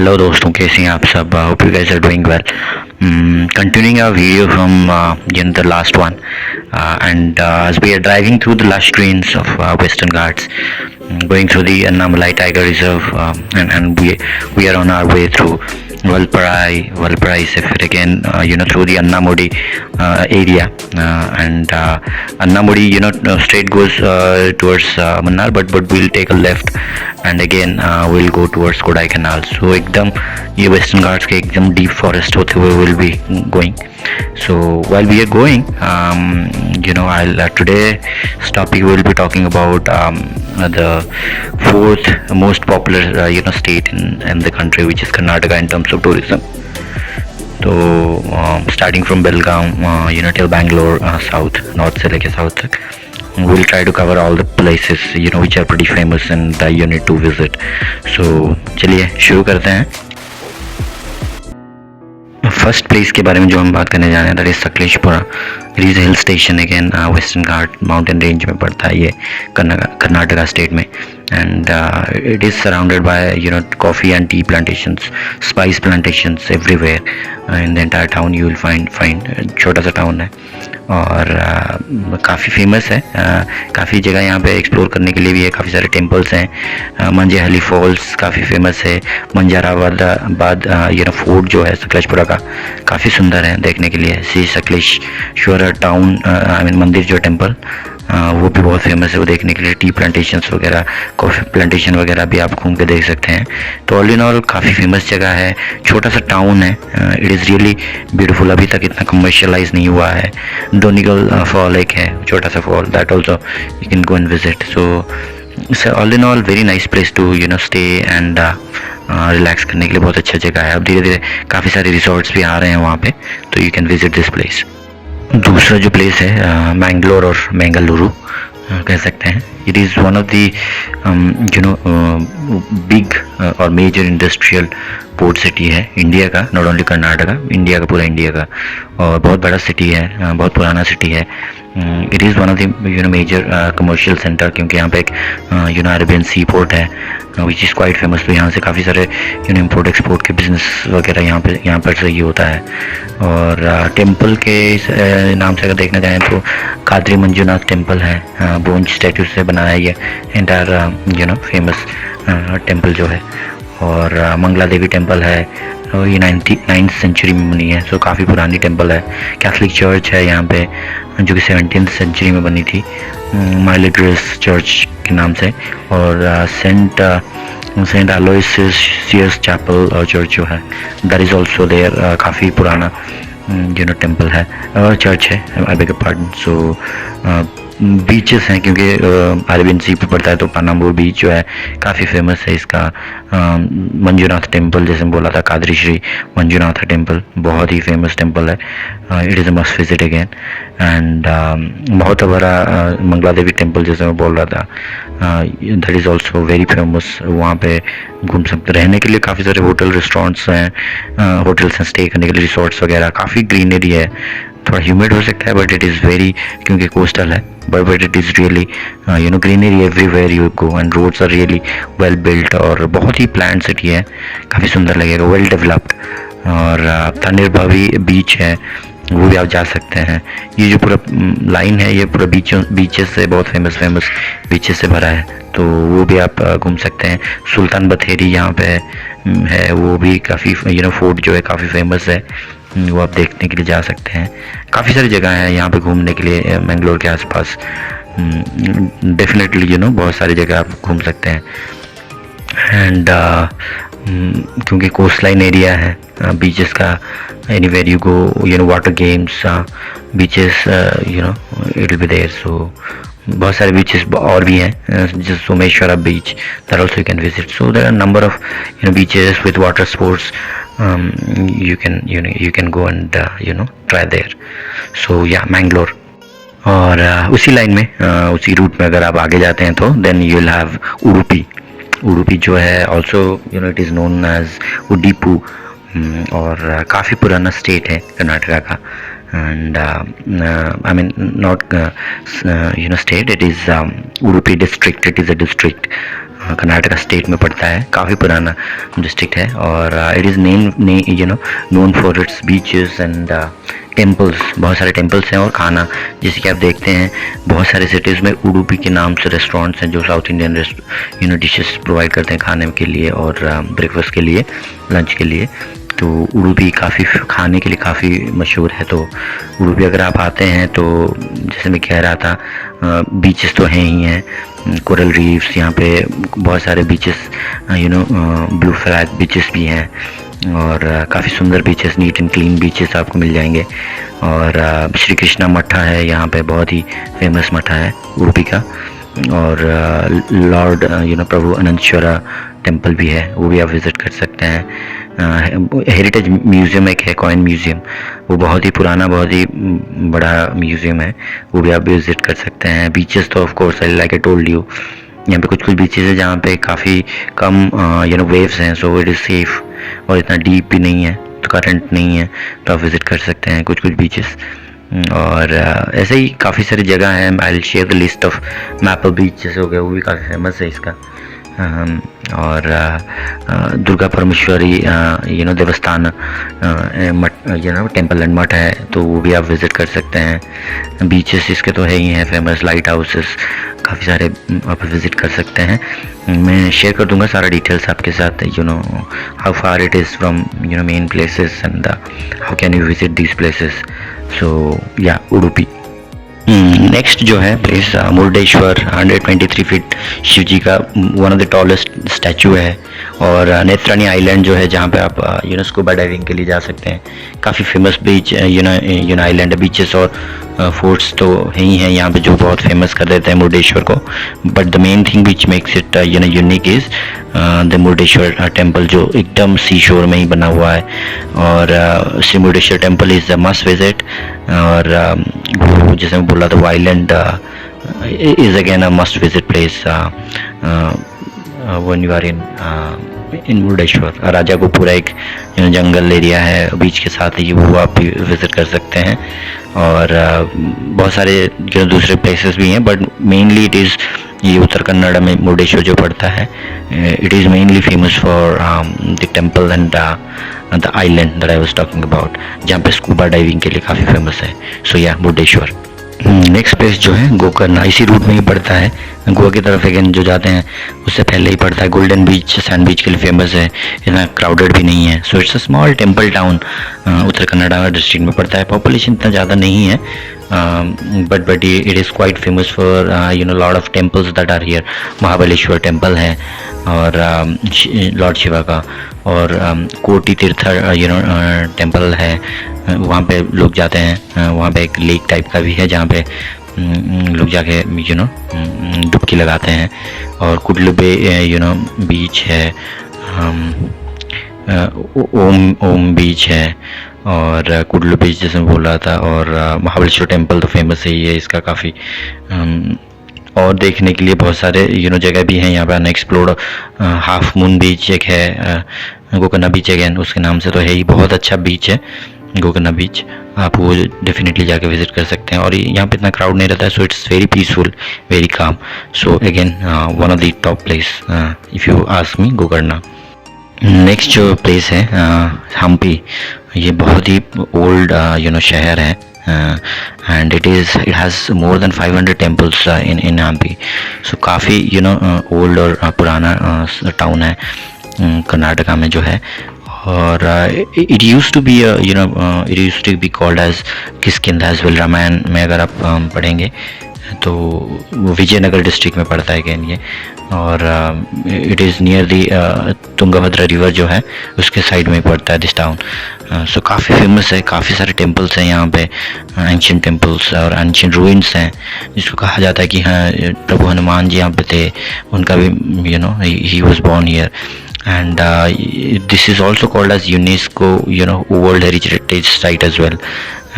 Hello दोस्तों, कैसे हैं आप सब? Hope you guys are doing well. Continuing our video from the last one, and as we are driving through the lush greens of Western Ghats, going through the Annamalai Tiger Reserve, and we are on our way through Valparai से फिर again through the Annamudi area, and Annamudi straight goes towards Mannar, but we'll take a left and again we'll go towards Kodaikanal. So एकदम ये Western Ghats के एकदम deep forest होते हुए will be going. So while we are going, I'll today's topic will be talking about the fourth most popular state in the country, which is Karnataka in terms of tourism. So starting from Belgaum till Bangalore, north से लेके south तक, we'll try to cover all the places which are pretty famous and that you need to visit. So चलिए शुरू करते हैं. First place के बारे में जो हम बात करने जा रहे हैं that is Sakleshpura. It is hill station again, western Ghat mountain range में पड़ता है ये कर्नाटका स्टेट में. And it is surrounded by coffee and tea plantations, spice plantations everywhere in the entire town. You will find छोटा सा टाउन है और काफ़ी फेमस है. काफ़ी जगह यहाँ पे एक्सप्लोर करने के लिए भी है. काफ़ी सारे टेम्पल्स हैं. मंजेहली फॉल्स काफ़ी फेमस है. मंजाराबाद फोर्ट जो है सकलेशपुरा का, काफ़ी सुंदर है देखने के लिए. श्री सकलेश्वर टाउन मंदिर जो टेम्पल, वो भी बहुत फेमस है वो देखने के लिए. टी प्लांटेशंस वगैरह, कॉफ़ी प्लांटेशन वगैरह भी आप घूम के देख सकते हैं. तो ऑल इन ऑल काफ़ी फेमस जगह है. छोटा सा टाउन है. It is really beautiful. अभी तक इतना कमर्शियलाइज नहीं हुआ है. डोनिगल फॉल एक है, छोटा सा fall, that also you can go and visit. So all in all very nice place to stay and relax करने के लिए बहुत अच्छा जगह है. अब धीरे धीरे काफ़ी सारे रिसोर्ट्स भी आ रहे हैं वहाँ पे, तो you can visit this place. दूसरा जो प्लेस है मैंगलोर और बेंगलुरु कह सकते हैं. It is one of the big और मेजर इंडस्ट्रियल पोर्ट सिटी है इंडिया का, नॉट ओनली कर्नाटका, इंडिया का, पूरा इंडिया का. और बहुत बड़ा सिटी है, बहुत पुराना सिटी है. It is one of the major commercial centre, क्योंकि यहाँ पे एक अरेबियन सी पोर्ट है विच इज़ क्वाइट फेमस. तो यहाँ से काफ़ी सारे इम्पोर्ट एक्सपोर्ट के बिजनेस वगैरह यहाँ पर से ये होता है. और टेम्पल के नाम से अगर देखना चाहें तो कादरी मंजुनाथ टेम्पल है, ब्रोंज स्टैचू से बनाया ये एंटायर फेमस टेम्पल जो है. और मंगला देवी टेम्पल है, ये 9th सेंचुरी में बनी है. सो काफ़ी पुरानी टेम्पल है. कैथलिक चर्च है यहाँ पे जो कि 17th सेंचुरी में बनी थी, माइलेड्रेस चर्च के नाम से. और सेंट अलोयसियस चैपल चर्च जो है दैट इज़ ऑल्सो देयर. काफ़ी पुराना टेम्पल है, चर्च है, I beg pardon. So beaches हैं, क्योंकि अरेबियन सी पे पड़ता है तो पानाम्बूर बीच जो है काफ़ी फेमस है इसका. मंजुनाथ टेम्पल जैसे बोला था, कादरी श्री मंजुनाथ टेम्पल बहुत ही फेमस टेम्पल है. It is a must visit again. And बहुत बड़ा मंगला देवी टेम्पल जैसे मैं बोल रहा था, that is also very famous. वहाँ पे घूम सकते. रहने के लिए काफ़ी सारे होटल रेस्टोरेंट्स हैं, होटल्स हैं स्टे करने के लिए, रिसोर्ट्स वगैरह. काफ़ी ग्रीनरी है. थोड़ा ह्यूमिड हो सकता है बट इट इज़ वेरी, क्योंकि कोस्टल है, but it is really greenery everywhere you go and roads are really well built. और बहुत ही planned city है, काफ़ी सुंदर लगेगा, well developed. और तनिर्भवी बीच है, वो भी आप जा सकते हैं. ये जो पूरा लाइन है ये पूरा बीचेस से, बहुत फेमस बीचेस से भरा है, तो वो भी आप घूम सकते हैं. सुल्तान बथेरी यहाँ पे है, वो भी काफ़ी फोर्ट जो है काफ़ी फेमस है, वो आप देखने के लिए जा सकते हैं. काफ़ी सारी जगह हैं यहाँ पे घूमने के लिए मैंगलोर के आसपास. डेफिनेटली बहुत सारी जगह आप घूम सकते हैं. एंड क्योंकि कोस्ट लाइन एरिया है, बीचेस का, anywhere you go water games, beaches it will be there. So बहुत सारे बीचेस और भी हैं, जैसे Someshwara beach, that also you can visit. So there are number of beaches with water sports. You can go and try there. So yeah, Mangalore. और उसी line में, उसी रूट में अगर आप आगे जाते हैं तो then you will have Udupi जो है also it is known as Udipu. और काफ़ी पुराना स्टेट है कर्नाटका का. And I mean not state, it is Udupi district. It is a district. Karnataka state में पड़ता है, काफ़ी पुराना डिस्ट्रिक्ट है और it is known for its beaches and temples. बहुत सारे टेम्पल्स हैं और खाना, जैसे कि आप देखते हैं बहुत सारे सिटीज़ में उडुपी के नाम से रेस्टोरेंट्स हैं जो साउथ इंडियन डिशेस प्रोवाइड करते हैं खाने के लिए और ब्रेकफास्ट के लिए, लंच के लिए। तो उडुपी काफ़ी खाने के लिए काफ़ी मशहूर है। तो उडुपी अगर आप आते हैं तो जैसे मैं कह रहा था, बीचेस तो हैं ही हैं, कोरल रीफ्स, यहाँ पे बहुत सारे बीचेस, ब्लू फ्लैग बीचेस भी हैं और काफ़ी सुंदर beaches, neat and clean beaches आपको मिल जाएंगे। और श्री कृष्णा मठा है यहाँ पे, बहुत ही फेमस मठा है उडुपी का। और लॉर्ड प्रभु अनंतेश्वरा टेम्पल भी है, वो भी आप विज़िट कर सकते हैं। हेरिटेज म्यूज़ियम एक है, कॉइन म्यूज़ियम, वो बहुत ही पुराना, बहुत ही बड़ा म्यूज़ियम है, वो भी आप विज़िट कर सकते हैं। बीचेस तो of course like I told you, यहाँ पे कुछ बीचेस है जहाँ पे काफ़ी कम वेव्स हैं, सो इट इज़ सेफ और इतना डीप भी नहीं है, तो करंट नहीं है, तो आप विज़िट कर सकते हैं कुछ बीचेस। और ऐसे ही काफ़ी सारी जगह हैं। I will share the list of मैपल बीच जैसे हो गया, वो भी काफ़ी फेमस है इसका। और दुर्गा परमेश्वरी देवस्थान टेम्पल एंड मठ है, तो वो भी आप विज़िट कर सकते हैं। बीचेस इसके तो है ही हैं फेमस, लाइट हाउसेस काफ़ी सारे आप विज़िट कर सकते हैं। मैं शेयर कर दूंगा सारा डिटेल्स आपके साथ, how far it is from main places and how can you visit these places. So yeah Udupi. Next जो है प्लेस मुरुडेश्वर, 123 फीट शिव जी का one of the tallest statue है। और नेत्रानी आइलैंड जो है जहाँ पे आप स्कूबा डाइविंग के लिए जा सकते हैं, काफ़ी फेमस बीच आइलैंड है। बीचेस और फोर्ट्स तो है ही हैं यहाँ पे जो बहुत फेमस कर देते हैं मुरुडेश्वर को, but the main thing which makes it unique is the Murudeshwar temple, जो एकदम सी शोर में ही बना हुआ है। और Shri Murudeshwar temple is the must visit. और वो जैसे मैं बोला था, वो island is again a must visit place when you are in Murudeshwar. राजा को पूरा एक जंगल एरिया है बीच के साथ ही, वो आप भी विज़िट कर सकते हैं। और बहुत सारे दूसरे प्लेसेस भी हैं, बट मेनली इट इज़ ये उत्तर कन्नड़ में मुरुडेश्वर जो पड़ता है, it is mainly famous for the temple and the island that I was talking about, जहाँ पे स्कूबा डाइविंग के लिए काफ़ी फेमस है। सो या मुरुडेश्वर। नेक्स्ट प्लेस जो है गोकर्ण, इसी रूट में ही पड़ता है, गोवा की तरफ अगेन जो जाते हैं उससे पहले ही पड़ता है। गोल्डन बीच, सैंड बीच के लिए फेमस है, इतना क्राउडेड भी नहीं है। So it's a small temple town, Uttar Kannada district में पड़ता है। पॉपुलेशन इतना ज़्यादा नहीं है, but it is quite famous for lot of temples that are here. Mahabaleshwar temple है और लॉर्ड शिवा का, और कोटी तीर्थ टेम्पल है, वहाँ पे लोग जाते हैं। वहाँ पे एक लेक टाइप का भी है जहाँ पे लोग जाके डुबकी लगाते हैं। और कुडलुबे बीच है, ओम बीच है और कुडलू बीच जैसे मैं बोल रहा था। और महाबलेश्वर टेम्पल तो फेमस ही है इसका काफ़ी। और देखने के लिए बहुत सारे जगह भी हैं यहाँ पे अनएक्सप्लोर्ड। हाफ मून बीच एक है, गोकर्ण बीच अगेन उसके नाम से तो है ही, बहुत अच्छा बीच है गोकर्ण बीच, आप वो डेफिनेटली जाके विजिट कर सकते हैं। और यहाँ पे इतना क्राउड नहीं रहता है, so it's very peaceful, very calm. So again one of the top place if you ask me, Gokarna. Next जो प्लेस है हम्पी, ये बहुत ही ओल्ड शहर है and it has more than 500 temples in Hampi, so काफ़ी ओल्ड और पुराना टाउन है कर्नाटका में जो है। और it used to be called as Kishkindha as well। Ramayan में अगर आप पढ़ेंगे तो वो विजयनगर डिस्ट्रिक्ट में पड़ता है अगेन ये। और it is near the Tungabhadra river जो है उसके साइड में पड़ता है दिस टाउन। सो काफ़ी फेमस है, काफ़ी सारे टेम्पल्स हैं यहाँ पे, एंशिएंट टेम्पल्स और एंशिएंट रूइंस हैं, जिसको कहा जाता है कि हाँ प्रभु हनुमान जी यहाँ पे थे, उनका भी ही was born here. And this is also called as UNESCO world heritage site as well.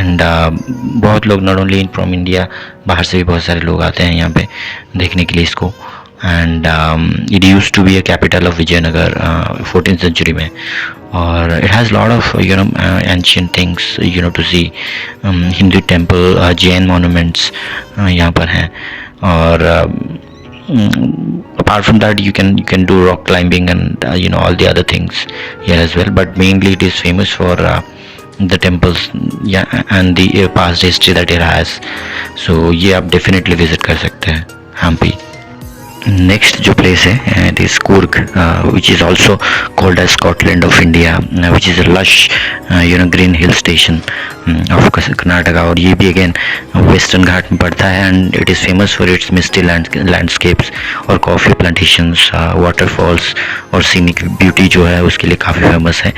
And बहुत लोग नॉट ओनली फ्रॉम इंडिया, बाहर से भी बहुत सारे लोग आते हैं यहाँ पे देखने के लिए इसको। And it use to be a capital of Vijayanagara 14th century में। और it has lot of ancient things to see, Hindu temple, Jain monuments यहाँ पर हैं। और apart from that, you can do rock climbing and all the other things here as well. But mainly it is famous for the temples, yeah, and the past history that it has. So ये आप definitely visit कर सकते हैं Hampi. Next जो place है it is Coorg, which is also called as Scotland of India, which is a lush green hill station of Karnataka. और ये भी again western घाट में पड़ता है, and it is famous for its misty landscapes और coffee plantations, waterfalls और scenic beauty जो है उसके लिए काफ़ी famous है.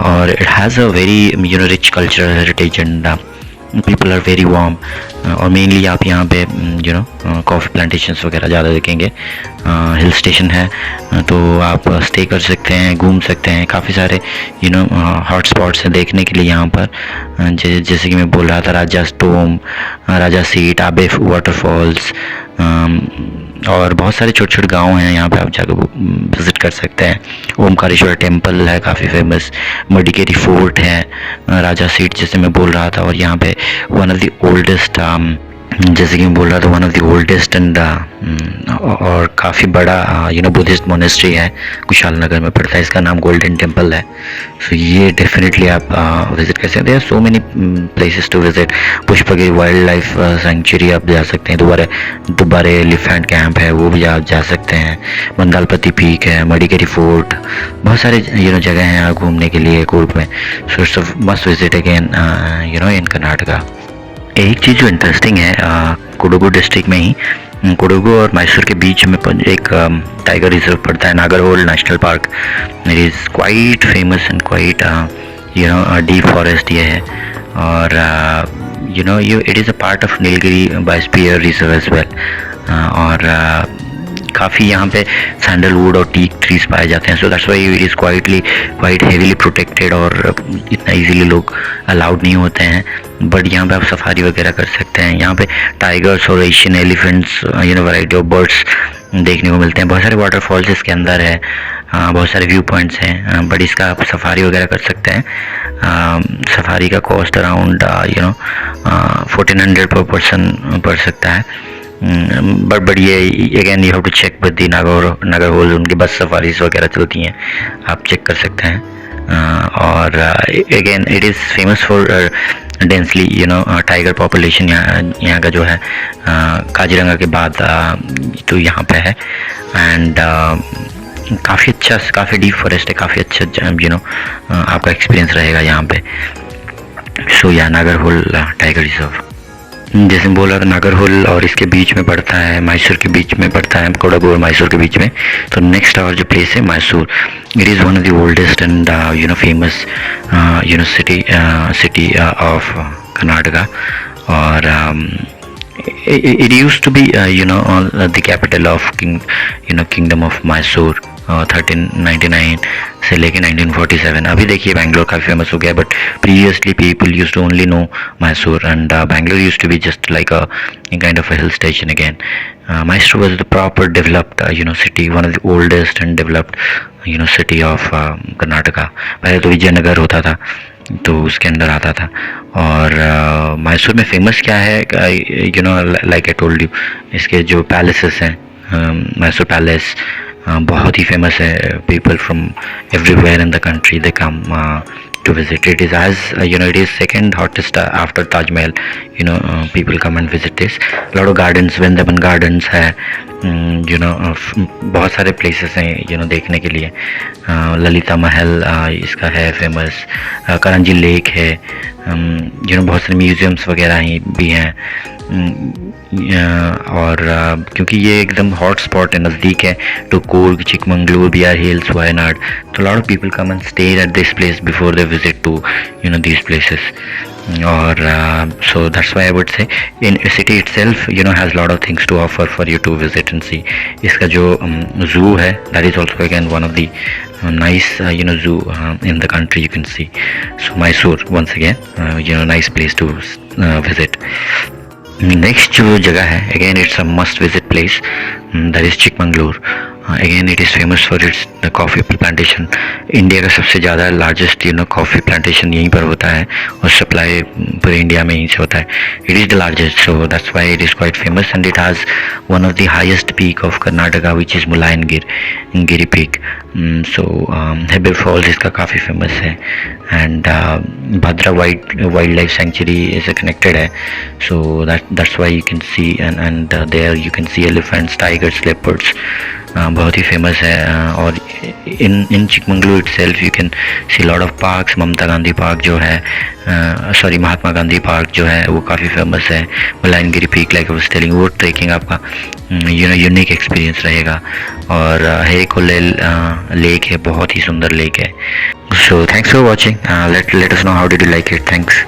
और it has a very rich cultural heritage and people are very warm. और मेनली आप यहाँ पे कॉफ़ी प्लांटेशंस वगैरह ज़्यादा देखेंगे. हिल स्टेशन है तो आप स्टे कर सकते हैं, घूम सकते हैं. काफ़ी सारे हॉट स्पॉट्स हैं देखने के लिए यहाँ पर. जैसे कि मैं बोल रहा था, राजा स्टोम, राजा सीट, आबे वाटरफॉल्स और बहुत सारे छोटे छोटे गांव हैं यहाँ पे आप जाकर विज़िट कर सकते हैं. ओमकारेश्वर टेम्पल है काफ़ी फेमस. मडिकेरी फोर्ट है, राजा सीट जैसे मैं बोल रहा था. और यहाँ पे वन ऑफ द ओल्डेस्ट, जैसे कि मैं बोल रहा था, one of the oldest and और काफ़ी बड़ा बुद्धिस्ट मोनेस्ट्री है, कुशाल नगर में पड़ता है. इसका नाम गोल्डन टेम्पल है. सो ये डेफिनेटली आप विज़िट कर सकते हैं. So many places to visit. Pushpagiri wild life sanctuary आप जा सकते हैं. दोबारे एलिफेंट कैंप है, वो भी आप जा सकते हैं. मंदालपति पीक है, मडिकेरी फोर्ट, बहुत सारे जगह हैं यहाँ घूमने के लिए कूर्ग में. So it's must visit again in Karnataka. एक चीज़ जो इंटरेस्टिंग है, कोडगु डिस्ट्रिक्ट में ही, कोडगु और मैसूर के बीच में एक टाइगर रिजर्व पड़ता है, Nagarhole national park. It is quite famous and quite deep forest ये है. और it is a part of Nilgiri biosphere reserve as well. और काफ़ी यहाँ पे सैंडलवुड और टीक ट्रीज पाए जाते हैं. So that's why it is quite heavily protected और इतना इजीली लोग अलाउड नहीं होते हैं. बट यहाँ पे आप सफारी वगैरह कर सकते हैं. यहाँ पे टाइगर्स और Asian elephants variety of birds देखने को मिलते हैं. बहुत सारे वाटरफॉल्स इसके अंदर है, बहुत सारे व्यू पॉइंट्स हैं. बट इसका आप सफारी वगैरह कर सकते हैं. सफारी का कॉस्ट अराउंड 1400 पर पर्सन पड़ सकता है. बट ये again you have to check with the Nagarhole. उनकी बस सफारीज वगैरह चलती हैं, आप चेक कर सकते हैं. और again it is famous for densely tiger population. यहाँ का जो है काजीरंगा के बाद तो यहाँ पे है. एंड काफ़ी अच्छा, काफ़ी डीप फॉरेस्ट है, काफ़ी अच्छा आपका एक्सपीरियंस रहेगा यहाँ पे. सो या नागरहोल टाइगर रिजर्व, जैसे बोल रहा था, नागरहोल और इसके बीच में पड़ता है, मैसूर के बीच में पड़ता है, कोडगु और मैसूर के बीच में. तो नेक्स्ट और जो प्लेस है Mysore. It is one of the oldest and famous city of Karnataka. और it used to be the capital of kingdom of Mysore 1399 से लेके 1947. अभी देखिए बैंगलोर काफ़ी फेमस हो गया, but previously people use to only know Mysore and Bangalore use to be just like a kind of a hill station again. Mysore was the proper developed city, one of the oldest and developed city of Karnataka. पहले तो विजयनगर होता था तो उसके अंदर आता था. और मैसूर में फेमस क्या है, लाइक आई टोल्ड यू, इसके जो पैलेसेस हैं, मैसूर पैलेस बहुत ही फेमस है. People from everywhere in the country they come to visit. It is as it is second hottest after Taj Mahal. People come and visit this. Lot of gardens, Vrindavan gardens है, बहुत सारे places हैं देखने के लिए. ललिता महल इसका है famous. Karanji lake है. बहुत सारे म्यूजियम्स वगैरह ही भी हैं. और क्योंकि ये एकदम हॉट स्पॉट है, नज़दीक है टू कोर्ग, चिकमंगलूर, बिहार हिल्स, वायनाड. तो lot of people come and stay at this place before they visit to these places. और so that's why I would say in city itself has lot of things to offer for you to visit and see. इसका जो zoo है, that is also again one of the nice zoo in the country you can see. So Mysore once again nice place to visit. Next जो जगह है, again it's a must visit place, that is Chikmagalur. Again it is famous for its the coffee plantation. India का सबसे ज़्यादा largest coffee plantation यहीं पर होता है और सप्लाई पूरे इंडिया में यहीं से होता है। It is the largest, so that's why it is quite famous and it has one of the highest peak of Karnataka which is Mullayanagiri peak. So Hebbe falls इसका काफ़ी फेमस है and Bhadra wild life sanctuary is connected है, so that's why you can see and there you can see elephants, tigers, leopards. बहुत ही famous है। और in Chikmagalur itself you can see lot of parks. Mamata Gandhi park जो है, sorry Mahatma Gandhi park जो है वो काफ़ी फेमस है। Mullayanagiri peak like I was telling, वो ट्रेकिंग आपका यूनिक एक्सपीरियंस रहेगा। और हेकोलेल लेक है, बहुत ही सुंदर लेक है। So thanks for watching, let us know how did you like it. Thanks.